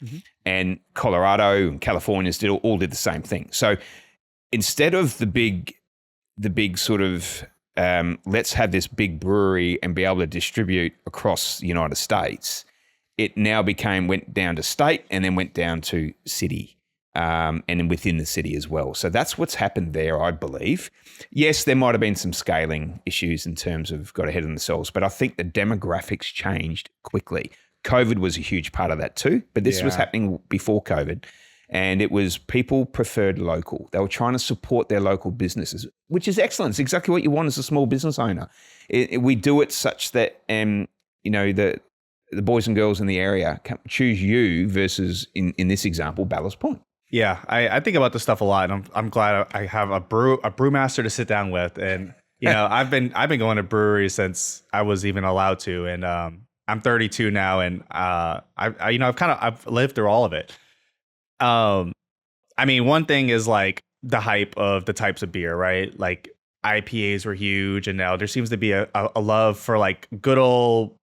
And Colorado and California all did the same thing. So instead of the big sort of let's have this big brewery and be able to distribute across the United States, it now went down to state and then went down to city. And then within the city as well. So that's what's happened there, I believe. Yes, there might have been some scaling issues in terms of got ahead of themselves, but I think the demographics changed quickly. COVID was a huge part of that too, but this was happening before COVID. And it was people preferred local. They were trying to support their local businesses, which is excellent. It's exactly what you want as a small business owner. We do it such that, the boys and girls in the area can choose you versus, in this example, Ballast Point. Yeah, I think about this stuff a lot, and I'm glad I have a brewmaster to sit down with. And I've been going to breweries since I was even allowed to, and I'm 32 now, and I've lived through all of it. I mean, one thing is like the hype of the types of beer, right? Like IPAs were huge, and now there seems to be a love for like good old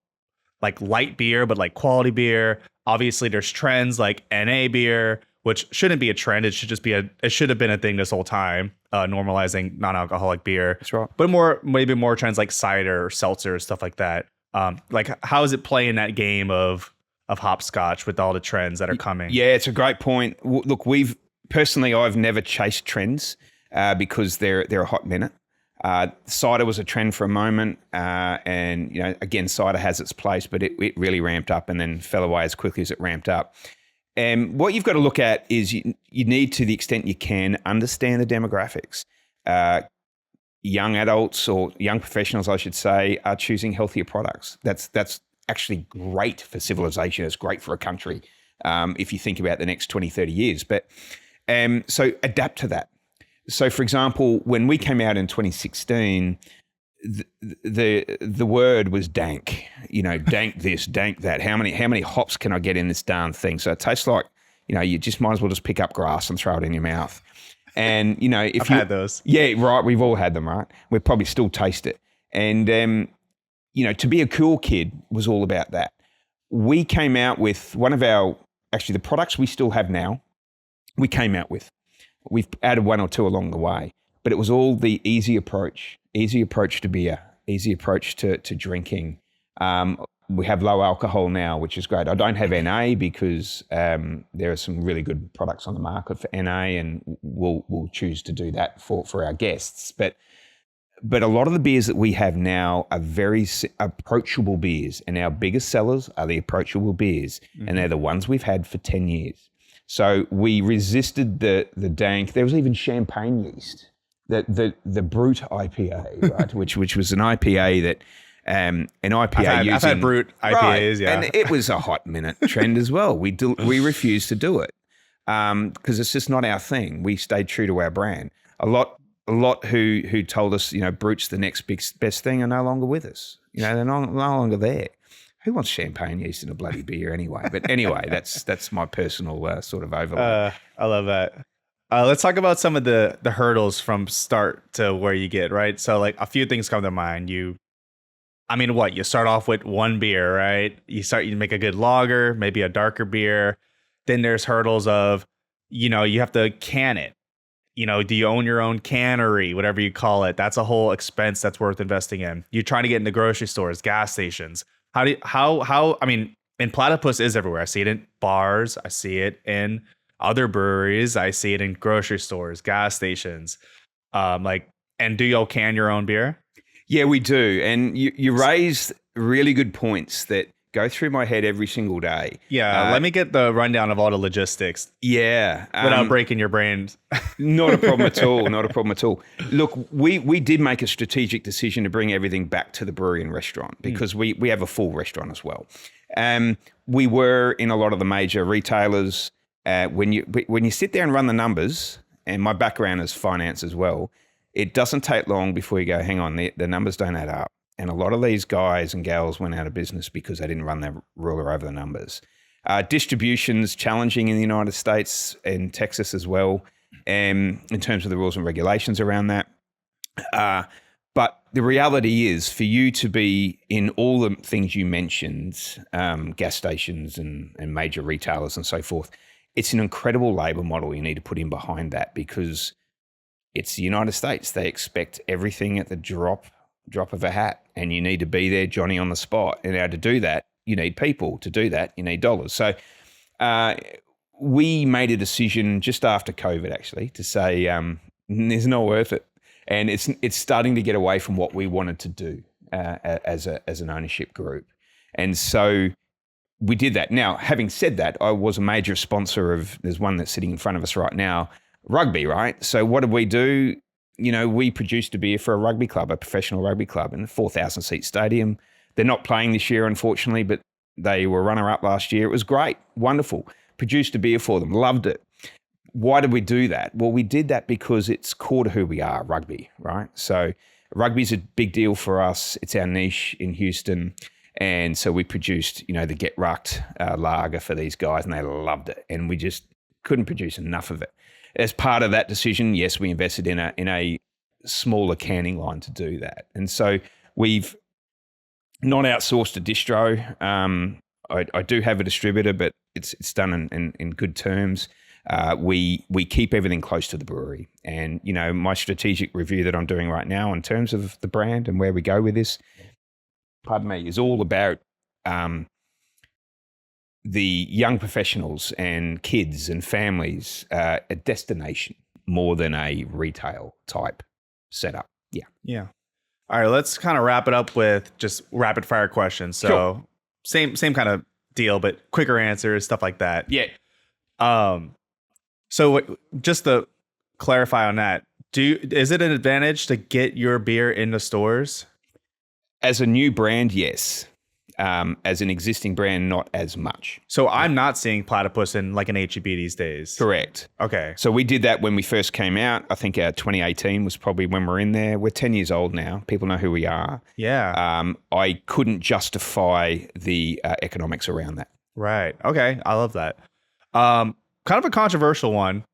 like light beer, but like quality beer. Obviously, there's trends like NA beer, which shouldn't be a trend. It should just be it should have been a thing this whole time, normalizing non-alcoholic beer. That's right. But maybe more trends like cider or seltzer, stuff like that. Like how does it play in that game of hopscotch with all the trends that are coming? Yeah, it's a great point. Look, I've never chased trends because they're a hot minute. Cider was a trend for a moment, and again, cider has its place, but it really ramped up and then fell away as quickly as it ramped up. And what you've got to look at is you need, to the extent you can, understand the demographics. Young adults or young professionals, I should say, are choosing healthier products. That's actually great for civilization. It's great for a country if you think about the next 20, 30 years. But so adapt to that. So, for example, when we came out in 2016, the word was dank. Dank this, dank that. How many hops can I get in this darn thing? So it tastes like, you just might as well just pick up grass and throw it in your mouth. And if I've had those. Yeah, right. We've all had them, right? We probably still taste it. And to be a cool kid was all about that. We came out with the products we still have now. We came out with. We've added one or two along the way, but it was all the easy approach to beer, easy approach to drinking. We have low alcohol now, which is great. I don't have NA because there are some really good products on the market for NA, and we'll choose to do that for our guests. But a lot of the beers that we have now are very approachable beers, and our biggest sellers are the approachable beers, and they're the ones we've had for 10 years. So we resisted the dank. There was even champagne yeast, the Brute IPA, right? which was an IPA that I've had Brute IPAs, right, yeah, and it was a hot minute trend as well. We refused to do it because it's just not our thing. We stayed true to our brand. A lot who told us Brute's the next best thing are no longer with us. They're no longer there. Who wants champagne yeast in a bloody beer anyway? But anyway, that's my personal sort of overlay. I love that. Let's talk about some of the hurdles from start to where you get, right? So like a few things come to mind. You start off with one beer, right? You make a good lager, maybe a darker beer. Then there's hurdles of, you have to can it. Do you own your own cannery, whatever you call it? That's a whole expense that's worth investing in. You're trying to get into grocery stores, gas stations. And Platypus is everywhere. I see it in bars. I see it in other breweries. I see it in grocery stores, gas stations. And do you can your own beer? Yeah, we do. And you raised really good points that go through my head every single day. Yeah, let me get the rundown of all the logistics. Yeah. Without breaking your brain. Not a problem at all. Not a problem at all. Look, we did make a strategic decision to bring everything back to the brewery and restaurant because we have a full restaurant as well. We were in a lot of the major retailers. When you sit there and run the numbers, and my background is finance as well, it doesn't take long before you go, hang on, the numbers don't add up. And a lot of these guys and gals went out of business because they didn't run their ruler over the numbers. Distribution's challenging in the United States and Texas as well, in terms of the rules and regulations around that. But the reality is, for you to be in all the things you mentioned, gas stations and major retailers and so forth, it's an incredible labour model you need to put in behind that, because it's the United States. They expect everything at the drop of a hat, and you need to be there, Johnny, on the spot. And now to do that, you need people. To do that, you need dollars. So we made a decision just after COVID, actually, to say it's not worth it. And it's starting to get away from what we wanted to do as an ownership group. And so we did that. Now, having said that, I was a major sponsor of, there's one that's sitting in front of us right now, rugby, right? So what did we do? We produced a beer for a rugby club, a professional rugby club, in a 4,000 seat stadium. They're not playing this year, unfortunately, but they were runner-up last year. It was great, wonderful. Produced a beer for them, loved it. Why did we do that? Well, we did that because it's core to who we are, rugby, right? So rugby's a big deal for us. It's our niche in Houston. And so we produced, the Get Rucked lager for these guys, and they loved it. And we just couldn't produce enough of it. As part of that decision, yes, we invested in a smaller canning line to do that. And so we've not outsourced a distro. I do have a distributor, but it's done in good terms. We keep everything close to the brewery. And, my strategic review that I'm doing right now in terms of the brand and where we go with this, is all about the young professionals and kids and families, a destination more than a retail type setup. Yeah. Yeah. All right, let's kind of wrap it up with just rapid fire questions. So Sure. same kind of deal, but quicker answers, stuff like that. Yeah. So just to clarify on that, is it an advantage to get your beer into stores? As a new brand, yes. As an existing brand, not as much. So I'm not seeing Platypus in like an HEB these days. Correct. Okay. So we did that when we first came out. I think 2018 was probably when we're in there. We're 10 years old now. People know who we are. Yeah. I couldn't justify the economics around that. Right. Okay. I love that. Kind of a controversial one.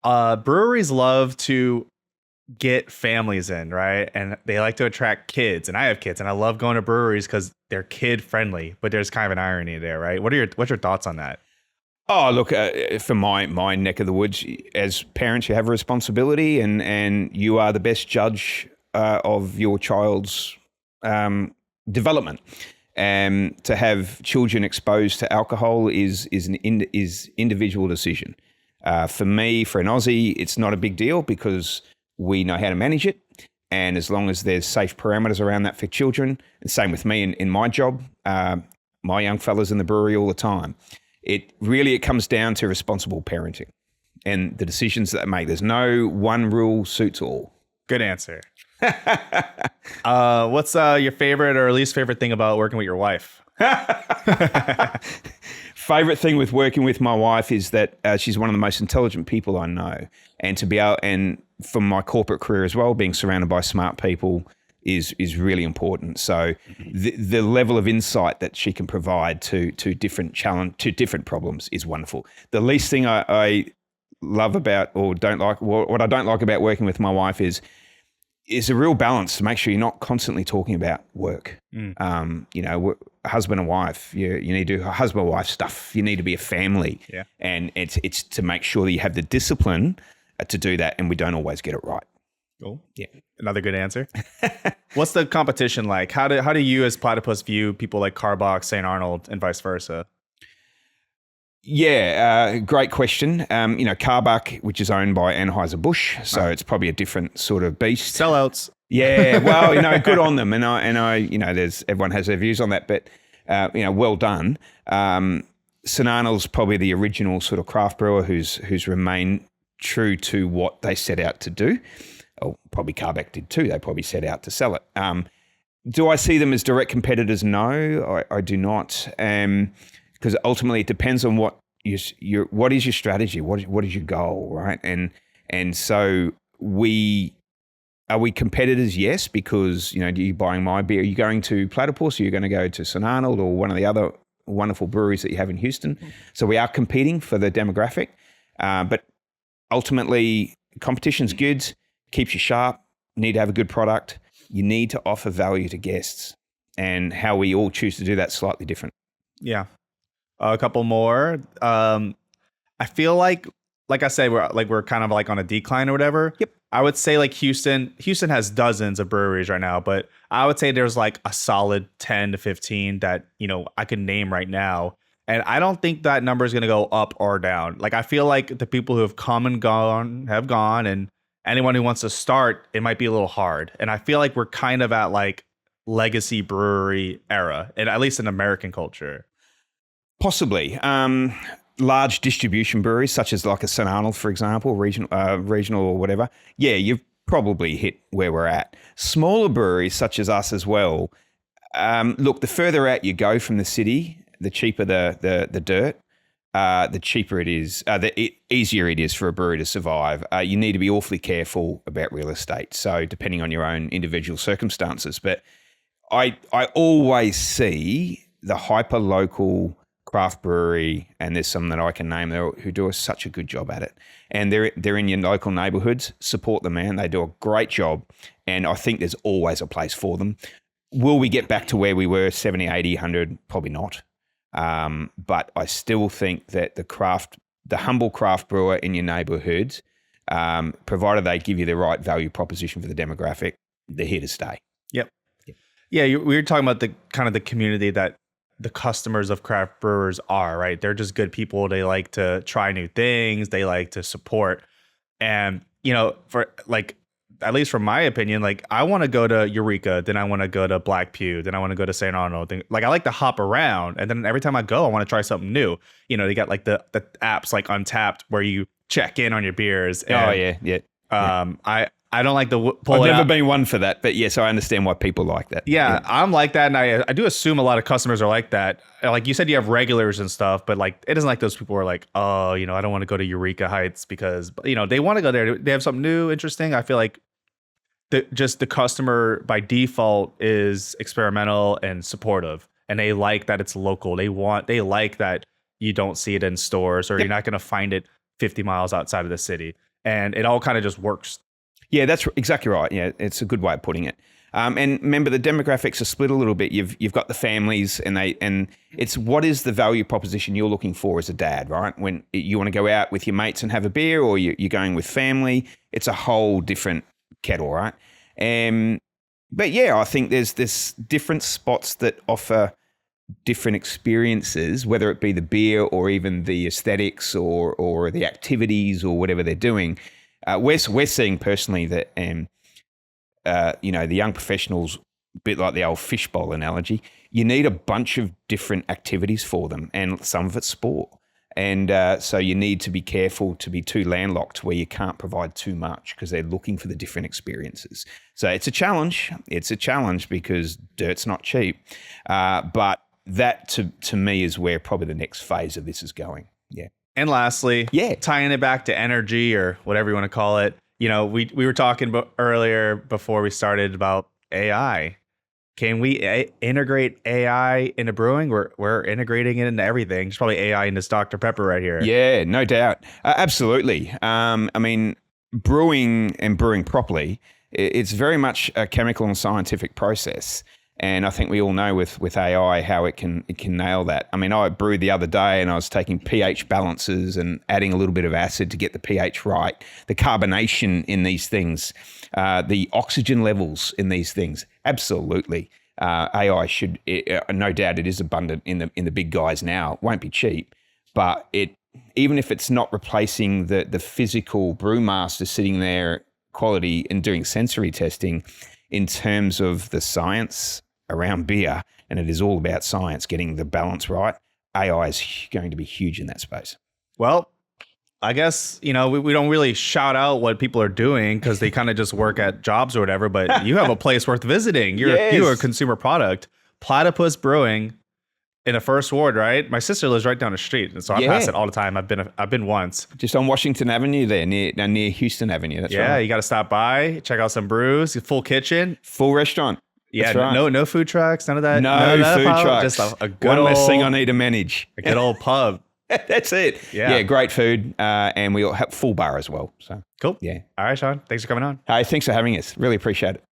Breweries love to get families in, right? And they like to attract kids. And I have kids, and I love going to breweries because they're kid friendly. But there's kind of an irony there, right? What's your thoughts on that? Oh, look, for my neck of the woods, as parents, you have a responsibility, and you are the best judge of your child's development. And to have children exposed to alcohol is individual decision. For me, for an Aussie, it's not a big deal because we know how to manage it. And as long as there's safe parameters around that for children, and same with me in my job, my young fellas in the brewery all the time, it comes down to responsible parenting and the decisions that they make. There's no one rule suits all. Good answer. What's your favorite or least favorite thing about working with your wife? Favorite thing with working with my wife is that she's one of the most intelligent people I know, and from my corporate career as well, being surrounded by smart people is really important. So the level of insight that she can provide to different problems is wonderful. The least thing I love about or don't like, what I don't like about working with my wife is a real balance to make sure you're not constantly talking about work. Husband and wife, you need to do husband and wife stuff. You need to be a family. Yeah. And it's to make sure that you have the discipline to do that, and we don't always get it right. Cool. Yeah. Another good answer. What's the competition like? How do you as Platypus view people like Carbox, St. Arnold, and vice versa? Yeah, great question. Carbuck, which is owned by Anheuser-Busch, so it's probably a different sort of beast. Sellouts. Yeah, well, good on them, and I, everyone has their views on that, but well done. St. Arnold's probably the original sort of craft brewer who's remained true to what they set out to do. Oh, probably Carbuck did too. They probably set out to sell it. Do I see them as direct competitors? No, I do not. Because ultimately it depends on what is your strategy, what is your goal, right? And so are we competitors? Yes, because are you buying my beer? Are you going to Platypus? Or are you going to go to St. Arnold or one of the other wonderful breweries that you have in Houston? So we are competing for the demographic, but ultimately competition's good, keeps you sharp. Need to have a good product. You need to offer value to guests, and how we all choose to do that slightly different. Yeah. A couple more. I feel like I said, we're kind of like on a decline or whatever. Yep. I would say like Houston has dozens of breweries right now, but I would say there's like a solid 10 to 15 that, I could name right now. And I don't think that number is going to go up or down. Like, I feel like the people who have come and gone have gone, and anyone who wants to start, it might be a little hard. And I feel like we're kind of at like legacy brewery era, and at least in American culture. Possibly. Large distribution breweries, such as like a St. Arnold, for example, regional or whatever. Yeah, you've probably hit where we're at. Smaller breweries, such as us as well. Look, the further out you go from the city, the cheaper the dirt, the cheaper it is, the easier it is for a brewery to survive. You need to be awfully careful about real estate. So depending on your own individual circumstances. But I always see the hyper-local craft brewery, and there's some that I can name there who do such a good job at it. And they're in your local neighborhoods. Support them, man. They do a great job. And I think there's always a place for them. Will we get back to where we were 70, 80, 100? Probably not. But I still think that the humble craft brewer in your neighborhoods, provided they give you the right value proposition for the demographic, they're here to stay. Yep. Yeah, we were talking about the kind of the community that the customers of craft brewers are, right? They're just good people. They like to try new things. They like to support. And, for like, at least from my opinion, like, I want to go to Eureka, then I want to go to Black Pew, then I want to go to St. Arnold. Like, I like to hop around, and then every time I go, I want to try something new. They got like the apps like Untapped where you check in on your beers. And, I don't like the pull. I've never been one for that, but yes, I understand why people like that. Yeah, I'm like that, and I do assume a lot of customers are like that. Like you said, you have regulars and stuff, but like it isn't like those people are like, oh, I don't want to go to Eureka Heights because they want to go there. They have something new, interesting. I feel like the customer by default is experimental and supportive, and they like that it's local. They like that you don't see it in stores, or you're not going to find it 50 miles outside of the city, and it all kind of just works. Yeah, that's exactly right. Yeah, it's a good way of putting it. And remember, the demographics are split a little bit. You've got the families, and it's what is the value proposition you're looking for as a dad, right? When you want to go out with your mates and have a beer, or you're going with family, it's a whole different kettle, right? But yeah, I think there's different spots that offer different experiences, whether it be the beer or even the aesthetics or the activities or whatever they're doing. We're seeing personally that, the young professionals, a bit like the old fishbowl analogy, you need a bunch of different activities for them, and some of it's sport. And so you need to be careful to be too landlocked where you can't provide too much, because they're looking for the different experiences. So it's a challenge. It's a challenge because dirt's not cheap. But that to me is where probably the next phase of this is going. Yeah. And lastly, tying it back to energy or whatever you want to call it, we were talking earlier before we started about AI. Can we integrate AI into brewing? We're integrating it into everything. There's probably AI in this Dr. Pepper right here. Yeah, no doubt. Absolutely. Brewing and brewing properly, it's very much a chemical and scientific process. And I think we all know with AI how it can nail that. I brewed the other day and I was taking pH balances and adding a little bit of acid to get the pH right, the carbonation in these things, the oxygen levels in these things. Absolutely. AI should, no doubt it is abundant in the big guys now. It won't be cheap, but even if it's not replacing the physical brewmaster sitting there quality and doing sensory testing, in terms of the science around beer, and it is all about science, getting the balance right, AI is going to be huge in that space. Well, I guess, we don't really shout out what people are doing because they kind of just work at jobs or whatever, but you have a place worth visiting. You're a consumer product. Platypus Brewing in the First Ward, right? My sister lives right down the street, and so I pass it all the time. I've been once. Just on Washington Avenue there, near Houston Avenue. That's right. Yeah, you got to stop by, check out some brews, full kitchen. Full restaurant. Yeah, right. No food trucks, none of that. No food trucks. Just a good one less thing I need to manage. A good old pub. That's it. Yeah, great food, and we'll have full bar as well. So cool. Yeah. All right, Sean. Thanks for coming on. Hey, thanks for having us. Really appreciate it.